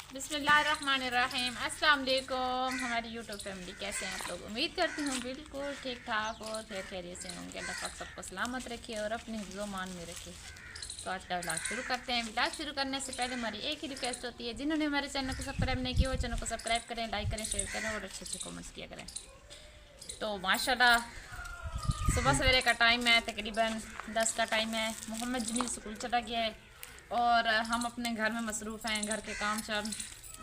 बिस्मिल्लाहिर्रहमानिर्रहीम। अस्सलाम वालेकुम हमारी यूट्यूब फैमिली, कैसे हैं आप लोग? उम्मीद करती हूँ बिल्कुल ठीक ठाक और खैरियत से होंगे। अल्लाह पाक सबको सलामत रखे और अपने हिफ्ज़ो मान में रखे। तो आज का व्लॉग शुरू करते हैं। व्लॉग शुरू करने से पहले हमारी एक ही रिक्वेस्ट होती है, जिन्होंने हमारे चैनल को सब्सक्राइब नहीं किया वो चैनल को सब्सक्राइब करें, लाइक करें, शेयर करें और अच्छे अच्छे कमेंट्स किया करें। तो माशाल्लाह सुबह सवेरे का टाइम है, तकरीबन 10 का टाइम है। मोहम्मद जमील स्कूल चला गया है और हम अपने घर में मसरूफ़ हैं। घर के काम शाम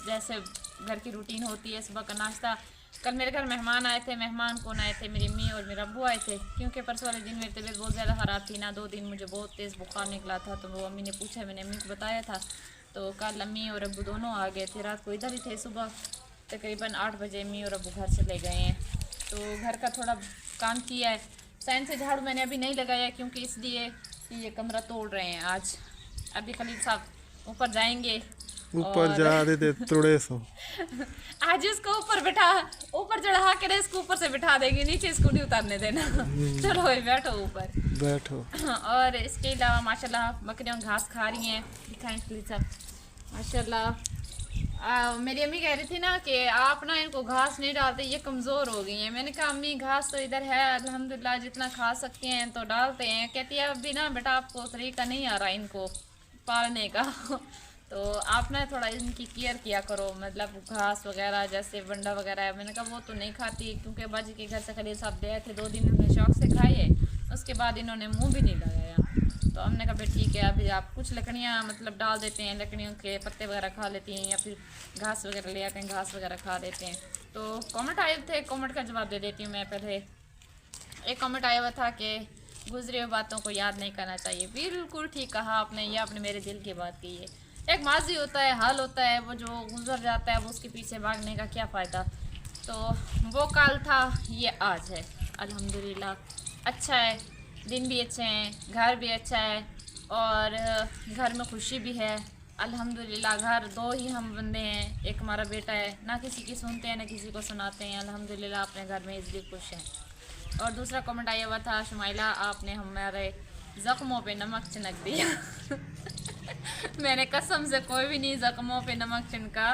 जैसे घर की रूटीन होती है। सुबह का नाश्ता, कल मेरे घर मेहमान आए थे। मेहमान कौन आए थे? मेरी अम्मी और मेरा अब्बू आए थे, क्योंकि परसों वाले दिन मेरी तबीयत बहुत ज़्यादा ख़राब थी ना। 2 दिन मुझे बहुत तेज़ बुखार निकला था। तो वो अम्मी ने पूछा, मैंने अम्मी को बताया था। तो कल अम्मी और अब्बू दोनों आ गए थे। रात को इधर ही थे। सुबह तकरीबन 8 बजे अम्मी और अब्बू घर चले गए हैं। तो घर का थोड़ा काम किया है। साइन से झाड़ू मैंने अभी नहीं लगाया, क्योंकि इसलिए कि ये कमरा तोड़ रहे हैं आज। अभी खलील साहब ऊपर जाएंगे ऊपर और जा दे दे थोड़े सो आज इसको ऊपर चढ़ा के ना इसको ऊपर से बिठा देंगे, नीचे इसको नहीं उतारने देना। चलो भाई बैठो ऊपर। बैठो। और इसके अलावा माशाल्लाह बकरियाँ घास खा रही हैं। दिखाएं खलील साहब माशाल्लाह। मेरी अम्मी कह रही थी ना कि आप ना इनको घास नहीं डालते, ये कमज़ोर हो गई हैं। मैंने कहा अम्मी घास तो इधर है अल्हम्दुलिल्लाह, जितना खा सकते हैं तो डालते हैं। कहती है अभी ना बेटा आपको तरीका नहीं आ रहा इनको पालने का। तो आप ना थोड़ा इनकी केयर किया करो, मतलब घास वगैरह जैसे वंडा वगैरह है। मैंने कहा वो तो नहीं खाती, क्योंकि बाजी के घर से खलील साहब गए थे, 2 दिन इन्होंने शौक से खाए है, उसके बाद इन्होंने मुँह भी नहीं लगाया। तो हमने कहा ठीक है, अभी आप कुछ लकड़ियाँ मतलब डाल देते हैं, लकड़ियों के पत्ते वगैरह खा लेती हैं, या फिर घास वगैरह ले आते हैं, घास वगैरह खा देते हैं। तो कमेंट आए थे, कमेंट का जवाब दे देती हूँ मैं। पहले एक कमेंट आया हुआ था कि गुजरी हुई बातों को याद नहीं करना चाहिए। बिल्कुल ठीक कहा आपने, ये आपने मेरे दिल की बात की है। एक माजी होता है, हाल होता है, वो जो गुजर जाता है वो उसके पीछे भागने का क्या फ़ायदा। तो वो कल था, ये आज है। अल्हम्दुलिल्लाह अच्छा है, दिन भी अच्छे हैं, घर भी अच्छा है और घर में खुशी भी है। अल्हम्दुलिल्लाह घर 2 ही हम बंदे हैं, एक हमारा बेटा है। ना किसी की सुनते हैं ना किसी को सुनाते हैं। अल्हम्दुलिल्लाह अपने घर में इसलिए खुश हैं। और दूसरा कमेंट आया हुआ था, शुमाइला आपने हमारे ज़ख्मों पे नमक छिनक दिया। मैंने कसम से कोई भी नहीं ज़ख्मों पे नमक छिनका।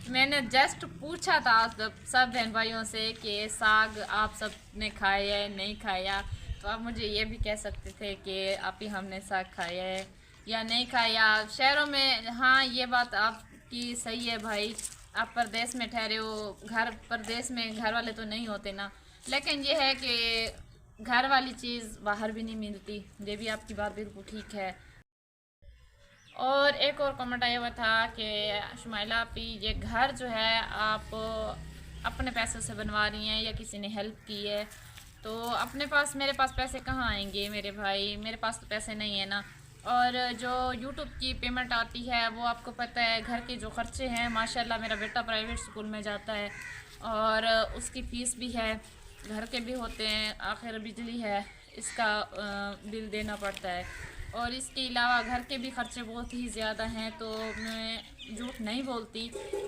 मैंने जस्ट पूछा था सब बहन भाइयों से कि साग आप सब ने खाया है नहीं खाया। तो आप मुझे ये भी कह सकते थे कि आप ही हमने साग खाया है या नहीं खाया। शहरों में हाँ ये बात आपकी सही है भाई, आप परदेश में ठहरे हो, घर परदेश में घर वाले तो नहीं होते ना। लेकिन ये है कि घर वाली चीज़ बाहर भी नहीं मिलती। ये भी आपकी बात बिल्कुल ठीक है। और एक और कमेंट आया हुआ था कि शुमाइला आपी ये घर जो है आप अपने पैसों से बनवा रही हैं या किसी ने हेल्प की है? तो अपने पास, मेरे पास पैसे कहाँ आएंगे मेरे भाई, मेरे पास तो पैसे नहीं है ना। और जो यूट्यूब की पेमेंट आती है वो आपको पता है, घर के जो खर्चे हैं माशाल्लाह। मेरा बेटा प्राइवेट स्कूल में जाता है और उसकी फ़ीस भी है, घर के भी होते हैं, आखिर बिजली है, इसका बिल देना पड़ता है। और इसके अलावा घर के भी खर्चे बहुत ही ज़्यादा हैं। तो मैं झूठ नहीं बोलती,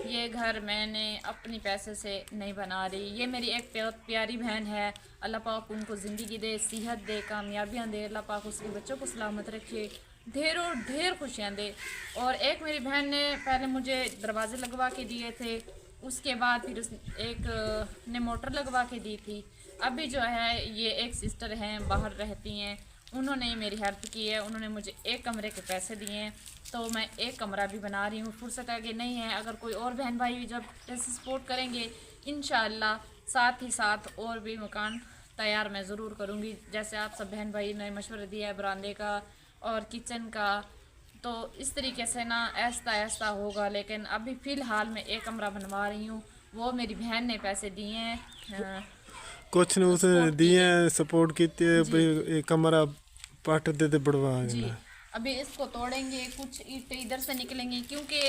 ये घर मैंने अपने पैसे से नहीं बना रही। ये मेरी एक प्यारी बहन है, अल्लाह पाक उनको ज़िंदगी दे, सेहत दे, कामयाबियाँ दे, अल्लाह पाक उसके बच्चों को सलामत रखे, ढेरों ढेर खुशियाँ दे। और एक मेरी बहन ने पहले मुझे दरवाजे लगवा के दिए थे, उसके बाद फिर उस एक ने मोटर लगवा के दी थी। अभी जो है ये एक सिस्टर हैं बाहर रहती हैं, उन्होंने मेरी हेल्प की है, उन्होंने मुझे एक कमरे के पैसे दिए हैं। तो मैं एक कमरा भी बना रही हूँ, फुर्सत आगे नहीं है। अगर कोई और बहन भाई भी जब ऐसे सपोर्ट करेंगे इंशाअल्लाह साथ ही साथ और भी मकान तैयार मैं ज़रूर करूँगी। जैसे आप सब बहन भाई ने मशवरा दिया है बरामदे का और किचन का, तो इस तरीके से ना ऐसा ऐसा होगा। लेकिन अभी फ़िलहाल मैं एक कमरा बनवा रही हूँ, वो मेरी बहन ने पैसे दिए हैं, कुछ ने उसने सपोर्ट की दिए है सपोर्ट की जी। एक कमरा पट दे बढ़वा जी देना। अभी इसको तोड़ेंगे, कुछ ईंटें इधर से निकलेंगी, क्योंकि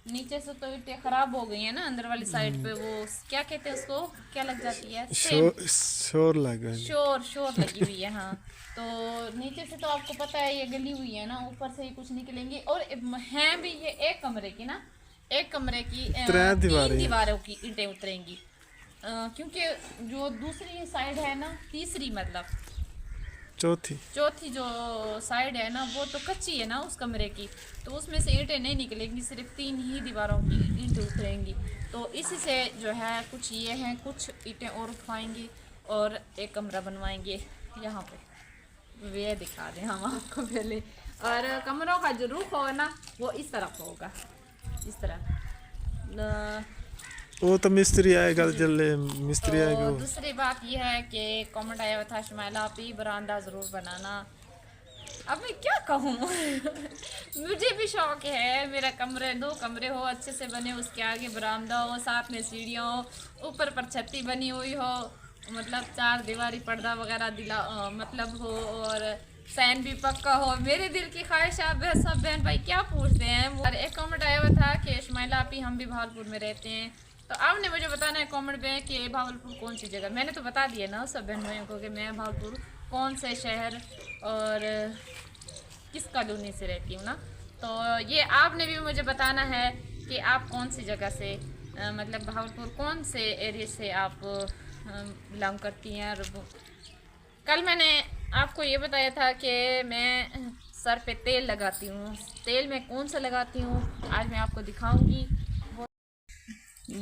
नीचे से तो ईंटें खराब हो गई हैं ना। अंदर वाली साइड पे वो क्या कहते हैं उसको, क्या लग जाती है, सेम शोर लगा जी। शोर शोर लगी हुई है। हाँ तो नीचे से तो आपको पता है ये गली हुई है ना, ऊपर से ही कुछ निकलेंगी। और हैं भी ये एक कमरे की ना, एक कमरे की 3 दीवारें हैं। दीवारों की ईंटें उतरेंगी। क्योंकि जो दूसरी साइड है ना, तीसरी मतलब चौथी जो साइड है ना वो तो कच्ची है ना उस कमरे की, तो उसमें से ईंटें नहीं निकलेंगी, सिर्फ 3 ही दीवारों की ईंटें उतरेंगी। तो इसी से जो है कुछ ये हैं, कुछ ईंटें और उठवाएंगे और एक कमरा बनवाएंगे यहाँ पे। ये दिखा दें हम आपको पहले। और कमरों का जो रुख होगा ना वो इस तरफ होगा, इस तरह। वो तो मिस्त्री आएगा, जल्दी मिस्त्री आएगा तो वो। दूसरी बात यह है कि कमेंट आया हुआ था शुमाइला आप ही बरामदा ज़रूर बनाना। अब मैं क्या कहूँ मुझे भी शौक है मेरा कमरे 2 कमरे हो अच्छे से बने, उसके आगे बरामदा हो, साथ में सीढ़ियाँ हो, ऊपर पर छत्ती बनी हुई हो, मतलब 4 दीवारी पर्दा वगैरह मतलब हो, और फैन भी पक्का हो। मेरे दिल की ख्वाहिश आप सब बहन भाई क्या पूछते हैं। और एक कमेंट आया हुआ था कि शुमाइला आप ही हम भी भावलपुर में रहते हैं, तो आपने मुझे बताना है कमेंट में कि भावलपुर कौन सी जगह। मैंने तो बता दिया ना सब बहन भाइयों को कि मैं भावलपुर कौन से शहर और किस कॉलोनी से रहती हूँ ना। तो ये आपने भी मुझे बताना है कि आप कौन सी जगह से मतलब भावलपुर कौन से एरिया से आप बिलोंग करती हैं। और कल मैंने आपको ये बताया था कि मैं सर पे तेल लगाती हूँ, तेल मैं कौन सा लगाती हूँ आज मैं आपको दिखाऊंगी।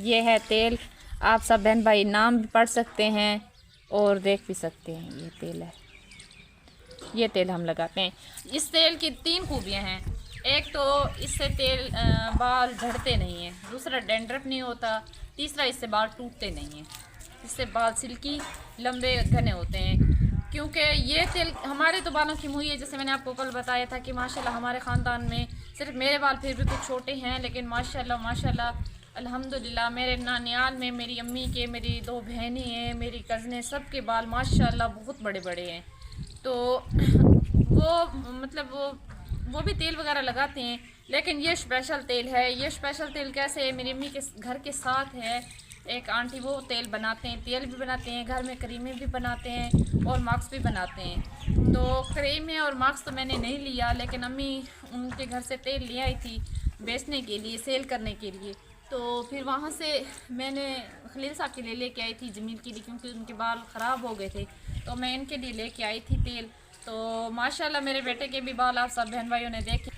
ये है तेल, आप सब बहन भाई नाम भी पढ़ सकते हैं और देख भी सकते हैं। ये तेल है, ये तेल हम लगाते हैं। इस तेल की 3 खूबियाँ हैं। एक तो इससे तेल बाल झड़ते नहीं हैं, दूसरा डैंड्रफ नहीं होता, तीसरा इससे बाल टूटते नहीं हैं, इससे बाल सिल्की लंबे घने होते हैं। क्योंकि ये तेल हमारे तो बालों की मुही है। जैसे मैंने आपको कल बताया था कि माशाल्लाह हमारे ख़ानदान में सिर्फ मेरे बाल फिर भी कुछ छोटे हैं, लेकिन माशाल्लाह अल्हम्दुलिल्लाह मेरे नानियाल में मेरी अम्मी के, मेरी 2 बहनें हैं, मेरी कज़नें, सब के बाल माशाल्लाह बहुत बड़े बड़े हैं। तो वो मतलब वो भी तेल वगैरह लगाते हैं, लेकिन ये स्पेशल तेल है। ये स्पेशल तेल कैसे है, मेरी अम्मी के घर के साथ है एक आंटी, वो तेल बनाते हैं, तेल भी बनाते हैं, घर में क्रीमें भी बनाते हैं और मास्क भी बनाते हैं। तो क्रीमें और मास्क तो मैंने नहीं लिया, लेकिन अम्मी उनके घर से तेल ले आई थी बेचने के लिए, सेल करने के लिए। तो फिर वहाँ से मैंने खलील साहब के लिए लेके आई थी, जमील के लिए, क्योंकि उनके बाल ख़राब हो गए थे, तो मैं इनके लिए लेके आई थी तेल। तो माशाल्लाह मेरे बेटे के भी बाल आप सब बहन भाइयों ने देखे।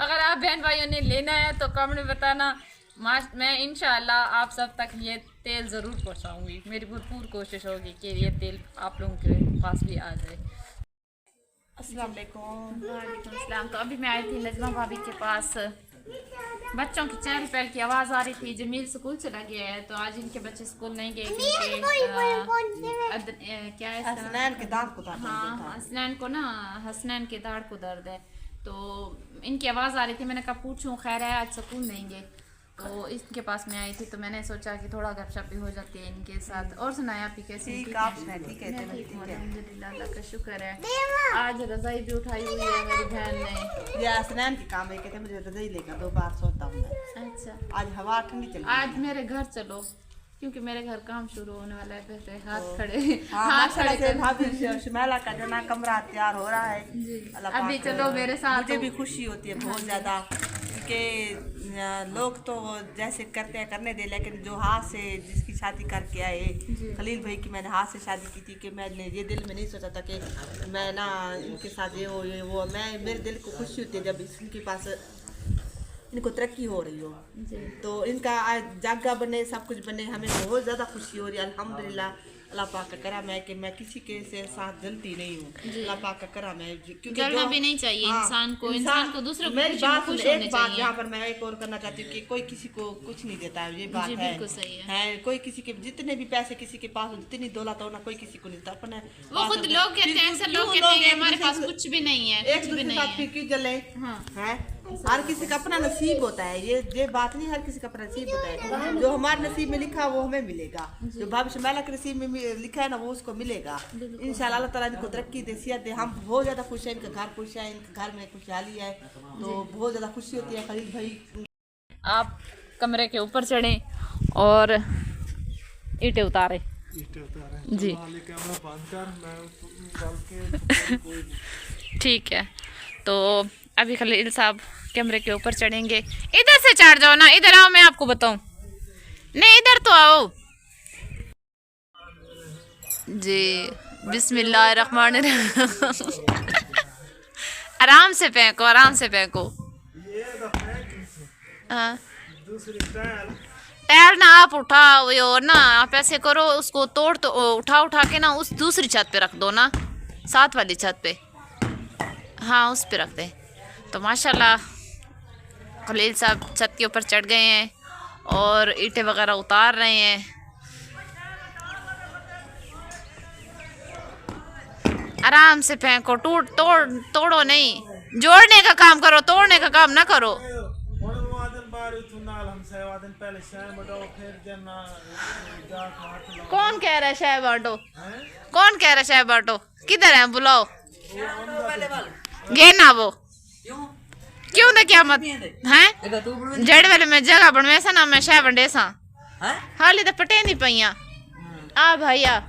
अगर आप बहन भाइयों ने लेना है तो कमेंट में बताना, मैं इंशाल्लाह आप सब तक ये तेल ज़रूर पहुँचाऊँगी। मेरी भरपूर कोशिश होगी कि ये तेल आप लोगों के पास भी आ जाए। अस्सलाम वालेकुम। वालेकुम अस्सलाम। तो अभी मैं आई थी नजमा भाभी के पास, बच्चों की चहल पहल की आवाज़ आ रही थी। जमील स्कूल चला गया है, तो आज इनके बच्चे स्कूल नहीं गए क्योंकि क्या है हसनैन के दांत को दर्द हाँ हसनैन को ना, हसनैन के दाढ़ को दर्द है। तो इनकी आवाज़ आ रही थी, मैंने कहा पूछूं खैर है आज स्कूल नहीं गए, तो इनके पास मैं आई थी। तो मैंने सोचा कि थोड़ा गपशप भी हो जाती है इनके साथ। और सुनाया आप ही कैसे? ठीक है, अल्हम्दुलिल्लाह, अल्लाह का शुक्र है। आज रज़ाई भी उठाई हुई है मेरी बहन ने। ये हसनैन के काम है, कहते मुझे रजाई लेकर 2 बार सोता हूँ मैं। अच्छा, आज हवा ठंडी चली। आज मेरे घर चलो क्योंकि मेरे घर काम शुरू होने वाला है। पहले हाथ खड़े हाथ खड़े से भाभी शुमाइला का जना कमरा तैयार हो रहा है। अल्लाह अभी पाक, चलो मेरे साथ। मुझे भी खुशी होती है बहुत ज़्यादा, क्योंकि लोग तो जैसे करते हैं करने दे, लेकिन जो हाथ से जिसकी शादी करके आए, खलील भाई की मैंने हाथ से शादी की थी, कि मैंने ये दिल में नहीं सोचा था कि मैं ना इनके साथ ये वो मैं, मेरे दिल को खुशी होती है जब इनके पास इनको तरक्की हो रही हो। तो इनका आज जागा बने, सब कुछ बने, हमें बहुत ज़्यादा खुशी हो रही है। अल्हम्दुलिल्लाह, अल्लाह पाक का करम है कि मैं किसी के से साथ जलती नहीं हूँ। अल्लाह पाक का करम है, क्योंकि जलना भी नहीं चाहिए इंसान को दूसरों को मेरी बात खुश एक होने बात चाहिए। यहाँ पर मैं एक और करना चाहती हूँ कि कोई किसी को कुछ नहीं देता है, ये बात जी, है। बिल्कुल सही है। कोई किसी के जितने भी पैसे किसी के पास हो, जितनी दौलत हो ना, कोई किसी को नहीं देता। अपने वो खुद लोग कहते हैं, अक्सर लोग कहते हैं कि हमारे पास कुछ भी नहीं है, एक कुछ भी दूसरे नहीं साथ फिर है। क्यों जले? हाँ। है, हर किसी का अपना नसीब होता है। ये बात नहीं, हर किसी का अपना नसीब होता है। जो हमारे नसीब में लिखा वो हमें मिलेगा, जो भाभी शुमाइला के नसीब में लिखा है ना वो उसको मिलेगा इंशाल्लाह। अल्लाह ताला इनको तरक्की दे, सेहत दे। हम बहुत ज़्यादा खुश हैं, इनका घर खुश है, इनके घर में खुशहाली है, तो बहुत ज़्यादा खुशी होती है। खलील भाई आप कमरे के ऊपर चढ़ें और ईंटें उतारे जी। ठीक है, तो अभी खलील साहब कैमरे के ऊपर चढ़ेंगे। इधर से चढ़ जाओ ना, इधर आओ, मैं आपको बताऊं। नहीं इधर तो आओ जी। बिस्मिल्लाहिर्रहमानिर्रहीम। आराम से फेंको, आराम से फेंको। हाँ टायर ना आप उठाओ और ना आप ऐसे करो, उसको तोड़ तो उठा उठा के ना उस दूसरी छत पे रख दो ना, साथ वाली छत पे। हाँ उस पे रख दे। तो माशाल्लाह खलील साहब छत के ऊपर चढ़ गए हैं और ईंटें वगैरह उतार रहे हैं। आराम से फेंको, तोड़ो नहीं, जोड़ने का काम करो, तोड़ने का काम ना करो। कौन कह रहा है शाह बांटो? कौन कह रहा है शाह बांटो? किधर है बुलाओ? गे ना वो क्यों ना क्या मत हैं जड़ वाले में जगह बनवे सा ना मैं शाह बंडे सा हाली तो पटे नहीं पैया। आ भाई आ,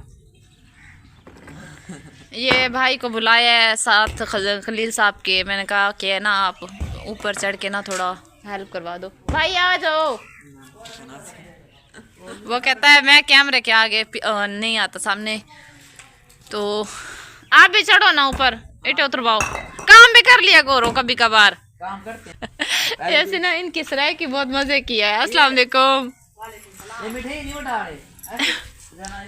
ये भाई को बुलाया है साथ खलील साहब के। मैंने कहा कि ना आप ऊपर चढ़ के ना थोड़ा हेल्प करवा दो। भाई आ जाओ। वो कहता है मैं कैमरे के आगे नहीं आता सामने, तो आप भी चढ़ो ना ऊपर, इटे उतरवाओ। काम भी कर लिया करो कभी कभार, काम करते ऐसे ना। इनकी सराय की बहुत मजे किया है। अस्सलाम वालेकुम।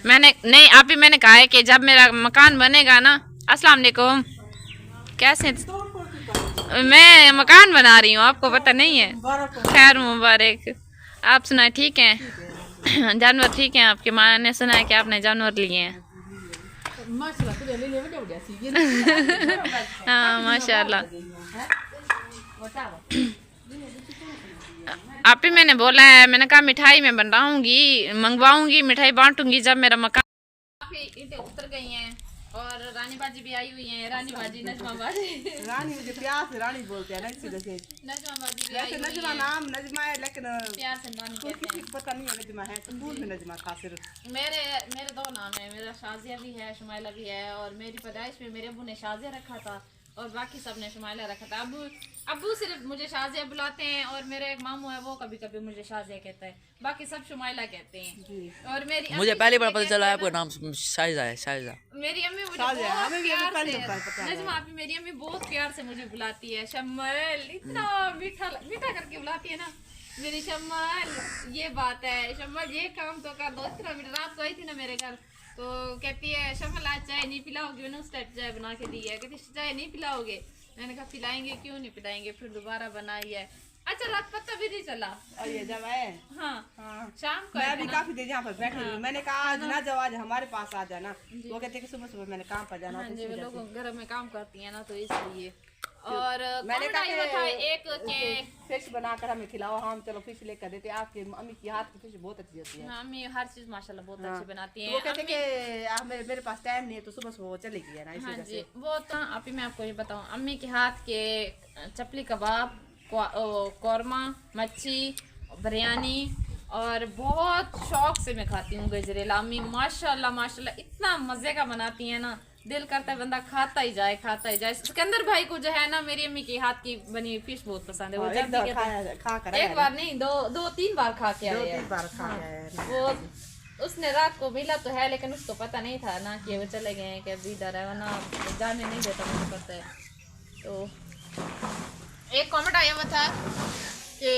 मैंने नहीं आप ही मैंने कहा है कि जब मेरा मकान बनेगा ना। अस्सलाम वालेकुम। कैसे मैं मकान बना रही हूँ, आपको पता नहीं है? खैर मुबारक। आप सुनाए ठीक हैं? जानवर ठीक हैं आपके? माँ ने सुना है कि आपने जानवर लिए हैं। हाँ माशाल्लाह। आप ही मैंने बोला है, मैंने कहा मिठाई में बनाऊंगी, मंगवाऊंगी, मिठाई बांटूंगी जब मेरा मकान। ईंटें उतर गई हैं और रानी बाजी भी आई हुई है। रानी बाजी नजमा बाजी, रानी मुझे प्यार से रानी बोलते हैं ना, इसी वजह से नजमा बाजी भी आई हुई नजमा है। नाम नजमा है लेकिन प्यार से रानी कहते किसी हैं। को पता नहीं है नजमा है, स्कूल में नजमा था सिर्फ। मेरे दो नाम है, मेरा शाजिया भी है, शुमाइला भी है। और मेरी पैदाइश में मेरे अबू ने शाजिया रखा था और बाकी सब ने शुमाइला रखा था। अबू सिर्फ मुझे शाजिया बुलाते हैं और मेरे एक मामू है वो कभी कभी मुझे शाजिया कहता है, बाकी सब शुमाइला कहते हैं। और मेरी मुझे पहली बार पता चला आपका नाम शाइजा है। शाइजा मेरी अम्मी मुझे बहुत प्यार से, नजमा अभी मेरी अम्मी बहुत प्यार से मुझे बुलाती है शम्मल, इतना मीठा मीठा करके बुलाती है ना मेरी शम्मल। ये बात है शम्मल, ये काम तो कर दो। इतना मीठा। रात को आई थी ना मेरे घर तो कहती है शम्मल आज चाय नहीं पिलाओगे? मैंने उस टाइप चाय बना के दी है। कहती चाय नहीं पिलाओगे? मैंने कहा पिलाएंगे, क्यों नहीं पिलाएंगे। फिर दोबारा बनाई है। अच्छा रात पता भी नहीं चला। और ये जब है हाँ शाम को मैं भी काफी देर यहाँ पर बैठी हुई। मैंने कहा आज ना जाओ, आज हमारे पास आ जाना। वो कहते हैं कि सुबह सुबह मैंने काम पर जाना। हाँ जी, वो लोग घर में काम करती है ना तो इसलिए। और मैंने कहा था एक के फिश बनाकर हमें खिलाओ। हम चलो फिश लेकर देते। आपकी मम्मी की हाथ की फिश बहुत अच्छी होती है। हाँ, अम्मी हर चीज माशाल्लाह बहुत अच्छी बनाती है। वो कहते कि मेरे पास टाइम नहीं है तो सुबह सुबह वो चलेगी है ना, इसी हाँ वजह जी से। वो तो अभी मैं आपको ये बताऊँ, अम्मी के हाथ के चपली कबाब, कौरमा, मच्छी, बिरयानी और बहुत शौक से मैं खाती हूँ गजरेला। अम्मी माशाल्लाह माशाल्लाह इतना मजे का बनाती है ना, दिल करता है बंदा खाता ही जाए, खाता ही जाए। सिकंदर भाई को जो है ना मेरी अम्मी के हाथ की बनी फिश बहुत पसंद है। वो जब भी एक बार नहीं दो तीन बार खा के आए हैं। वो उसने रात को मिला तो है लेकिन उसको पता नहीं था ना कि वो चले गए हैं, कि अभी इधर है, वरना जाने नहीं देता, मुझे पता है। तो एक कमेंट आया हुआ था कि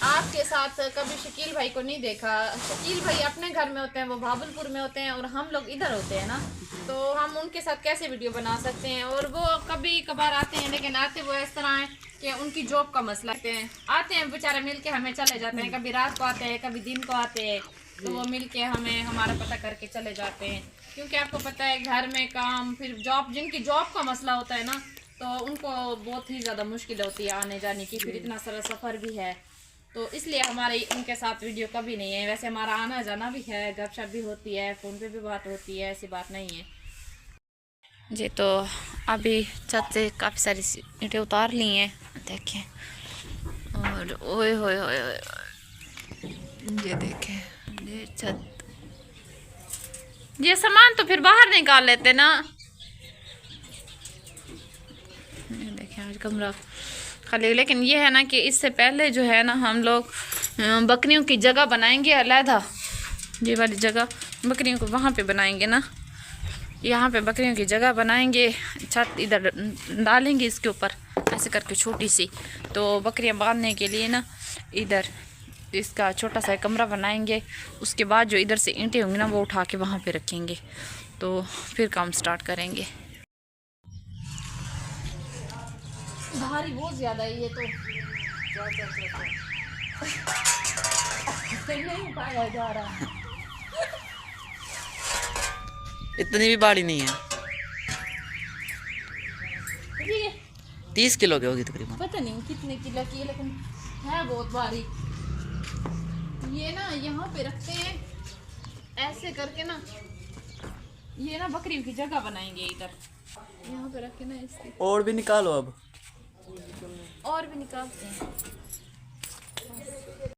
आपके साथ कभी शकील भाई को नहीं देखा। शकील भाई अपने घर में होते हैं, वो भावलपुर में होते हैं और हम लोग इधर होते हैं ना, तो हम उनके साथ कैसे वीडियो बना सकते हैं। और वो कभी कभार आते हैं लेकिन आते वो इस तरह है कि उनकी जॉब का मसला है। आते हैं बेचारे मिल के हमें चले जाते हैं, कभी रात को आते हैं कभी दिन को आते हैं, तो वो मिल के हमें हमारा पता करके चले जाते हैं। क्योंकि आपको पता है घर में काम, फिर जॉब, जिनकी जॉब का मसला होता है ना तो उनको बहुत ही ज़्यादा मुश्किल होती है आने जाने की, फिर इतना सारा सफ़र भी है, तो इसलिए हमारे उनके साथ वीडियो कभी नहीं है। वैसे हमारा आना जाना भी है, गपशप भी होती है, फ़ोन पे भी बात होती है, ऐसी बात नहीं है जी। तो अभी छत से काफ़ी सारी ईंटें उतार ली हैं, देखें। और ओए होए होए ये देखें, ये छत, ये सामान तो फिर बाहर निकाल लेते ना। देखें आज कमरा खाली, लेकिन ये है ना कि इससे पहले जो है ना हम लोग बकरियों की जगह बनाएंगे अलहदा, ये वाली जगह बकरियों को वहाँ पे बनाएंगे ना, यहाँ पे बकरियों की जगह बनाएंगे, छत इधर डालेंगे इसके ऊपर ऐसे करके छोटी सी, तो बकरियाँ बांधने के लिए ना इधर इसका छोटा सा कमरा बनाएंगे। उसके बाद जो इधर से ईंटें होंगी ना वो उठा के वहाँ पे रखेंगे, तो फिर काम स्टार्ट करेंगे। भारी बहुत ज़्यादा है ये तो नहीं पाया जा रहा। इतनी भी भारी नहीं है, 30 किलो की होगी तकरीबन। पता नहीं कितने किलो की है, लेकिन है बहुत भारी। ये ना यहाँ पे रखते हैं ऐसे करके ना, ये ना बकरियों की जगह बनाएंगे इधर, यहाँ पे रख के ना इसकी। और भी निकालो अब, और भी निकालते हैं।